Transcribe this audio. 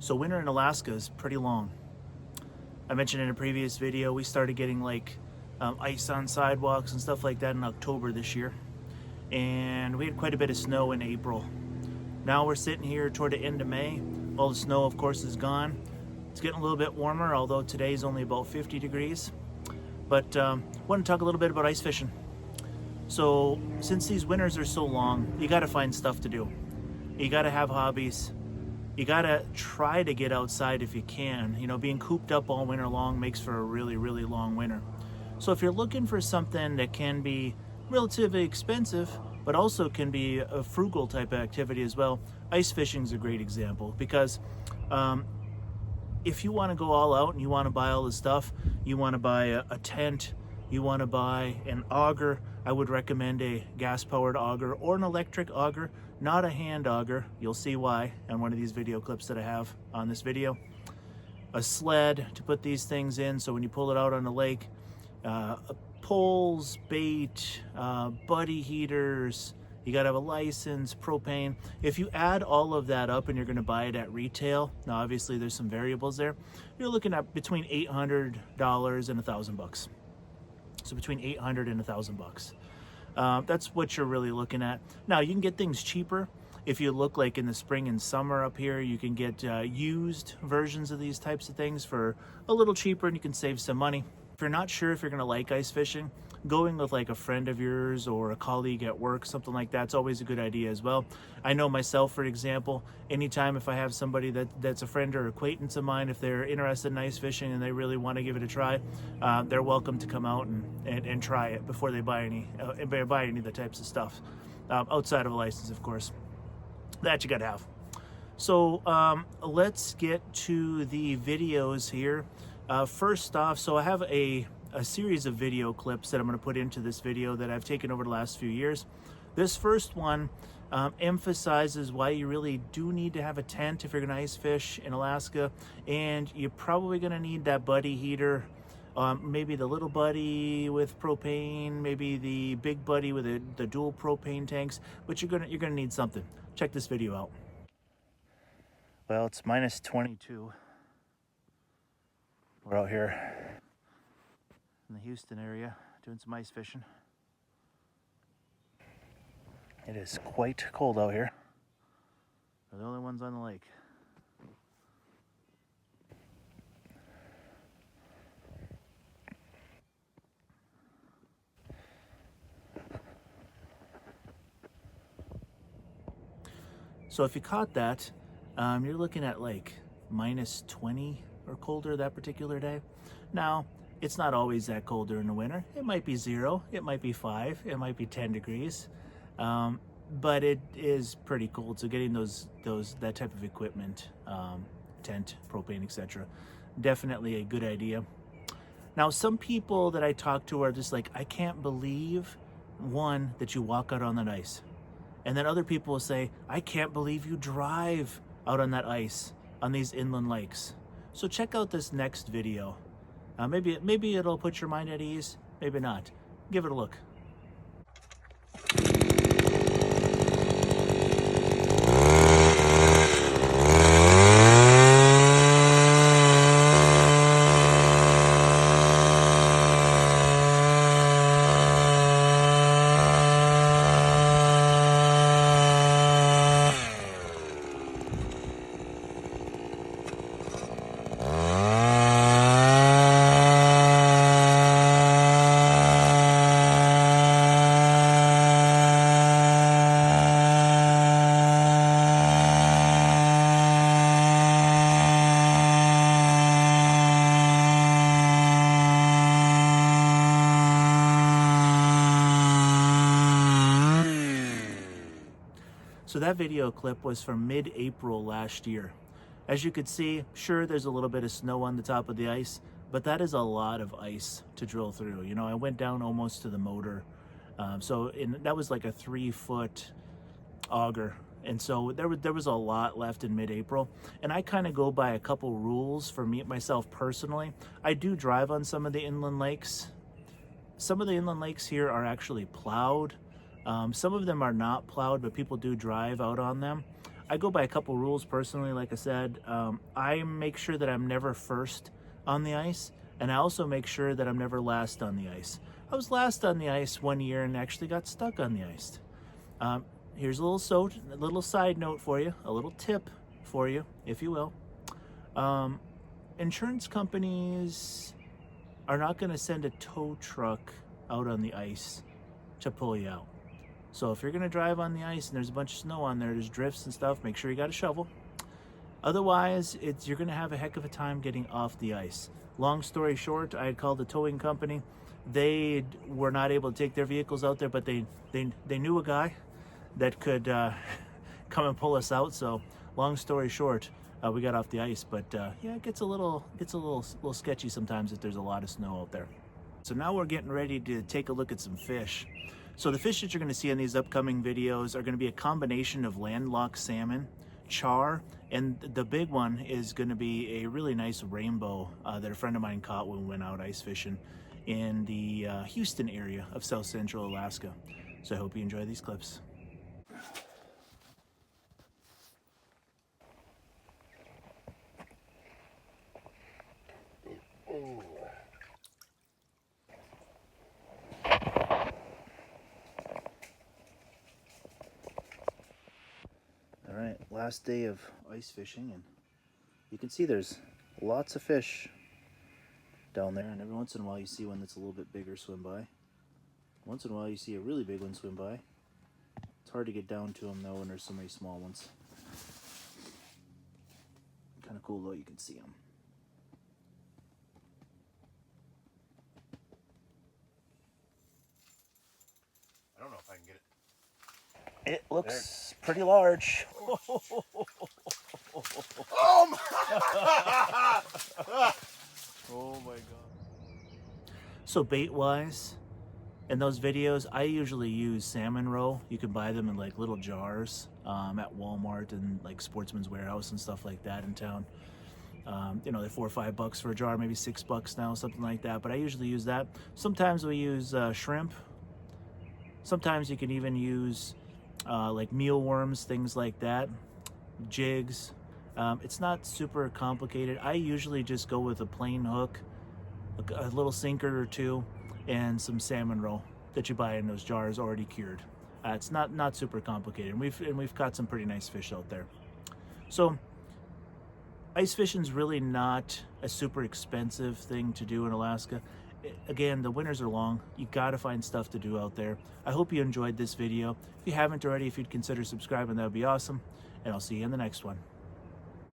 So winter in Alaska is pretty long. I mentioned in a previous video, we started getting like ice on sidewalks and stuff like that in October this year. And we had quite a bit of snow in April. Now we're sitting here toward the end of May. All the snow, of course, is gone. It's getting a little bit warmer, although today's only about 50 degrees. But I want to talk a little bit about ice fishing. So since these winters are so long, you got to find stuff to do. You got to have hobbies. You got to try to get outside if you can. You know, being cooped up all winter long makes for a really, really long winter. So if you're looking for something that can be relatively expensive, but also can be a frugal type of activity as well, ice fishing is a great example. Because if you want to go all out and you want to buy all the stuff, you want to buy a tent, you want to buy an auger, I would recommend a gas-powered auger or an electric auger, not a hand auger. You'll see why on one of these video clips that I have on this video. A sled to put these things in, so when you pull it out on the lake, poles, bait, buddy heaters, you gotta have a license, propane. If you add all of that up and you're gonna buy it at retail, now obviously there's some variables there, you're looking at between $800 and $1,000. So between $800 and $1,000. That's what you're really looking at. Now you can get things cheaper. If you look like in the spring and summer up here, you can get used versions of these types of things for a little cheaper and you can save some money. If you're not sure if you're gonna like ice fishing, going with like a friend of yours or a colleague at work, something like that's always a good idea as well. I know myself, for example, anytime if I have somebody that's a friend or acquaintance of mine, if they're interested in ice fishing and they really want to give it a try, they're welcome to come out and try it before they buy any of the types of stuff, outside of a license, of course. That you gotta have. So let's get to the videos here. First off, so I have a series of video clips that I'm going to put into this video that I've taken over the last few years. This first one emphasizes why you really do need to have a tent if you're going to ice fish in Alaska, and you're probably going to need that buddy heater, maybe the little buddy with propane, maybe the big buddy with the dual propane tanks, but you're gonna need something. Check this video out. Well, it's minus 22. We're out here in the Houston area doing some ice fishing. It is quite cold out here. We're the only ones on the lake. So if you caught that, you're looking at like minus 20 or colder that particular day. Now, it's not always that cold during the winter. It might be 0, it might be 5, it might be 10 degrees, but it is pretty cold. So getting that type of equipment, tent, propane, etc., definitely a good idea. Now, some people that I talk to are just like, I can't believe, one, that you walk out on that ice. And then other people will say, I can't believe you drive out on that ice on these inland lakes. So check out this next video. Maybe it'll put your mind at ease, maybe not. Give it a look. So that video clip was from mid-April last year. As you could see, sure, there's a little bit of snow on the top of the ice, but that is a lot of ice to drill through. You know, I went down almost to the motor. That was like a 3-foot auger. And so there was a lot left in mid-April. And I kind of go by a couple rules for myself personally. I do drive on some of the inland lakes. Some of the inland lakes here are actually plowed. Some of them are not plowed, but people do drive out on them. I go by a couple rules personally. Like I said, I make sure that I'm never first on the ice, and I also make sure that I'm never last on the ice. I was last on the ice one year and actually got stuck on the ice. Here's a little side note for you, a little tip for you, if you will. Insurance companies are not going to send a tow truck out on the ice to pull you out. So if you're going to drive on the ice and there's a bunch of snow on there, there's drifts and stuff, make sure you got a shovel. Otherwise, you're going to have a heck of a time getting off the ice. Long story short, I had called the towing company. They were not able to take their vehicles out there, but they knew a guy that could come and pull us out. So long story short, we got off the ice. But yeah, it gets a little sketchy sometimes if there's a lot of snow out there. So now we're getting ready to take a look at some fish. So the fish that you're going to see in these upcoming videos are going to be a combination of landlocked salmon, char, and the big one is going to be a really nice rainbow that a friend of mine caught when we went out ice fishing in the Houston area of South Central Alaska. So I hope you enjoy these clips. All right, last day of ice fishing, and you can see there's lots of fish down there, and every once in a while you see one that's a little bit bigger swim by. Once in a while you see a really big one swim by. It's hard to get down to them though when there's so many small ones. Kind of cool though, you can see them. I don't know if I can get it. It looks pretty large. Oh my! Oh my god. So bait wise, in those videos, I usually use salmon roe. You can buy them in like little jars at Walmart and like Sportsman's Warehouse and stuff like that in town. You know, they're $4 or $5 for a jar, maybe $6 now, something like that. But I usually use that. Sometimes we use shrimp. Sometimes you can even use like mealworms, things like that, jigs. It's not super complicated. I usually just go with a plain hook, a little sinker or two, and some salmon roe that you buy in those jars already cured. It's not super complicated, and we've caught some pretty nice fish out there. So ice fishing's really not a super expensive thing to do in Alaska. Again, the winters are long. You gotta find stuff to do out there. I hope you enjoyed this video. If you haven't already, if you'd consider subscribing, that would be awesome. And I'll see you in the next one.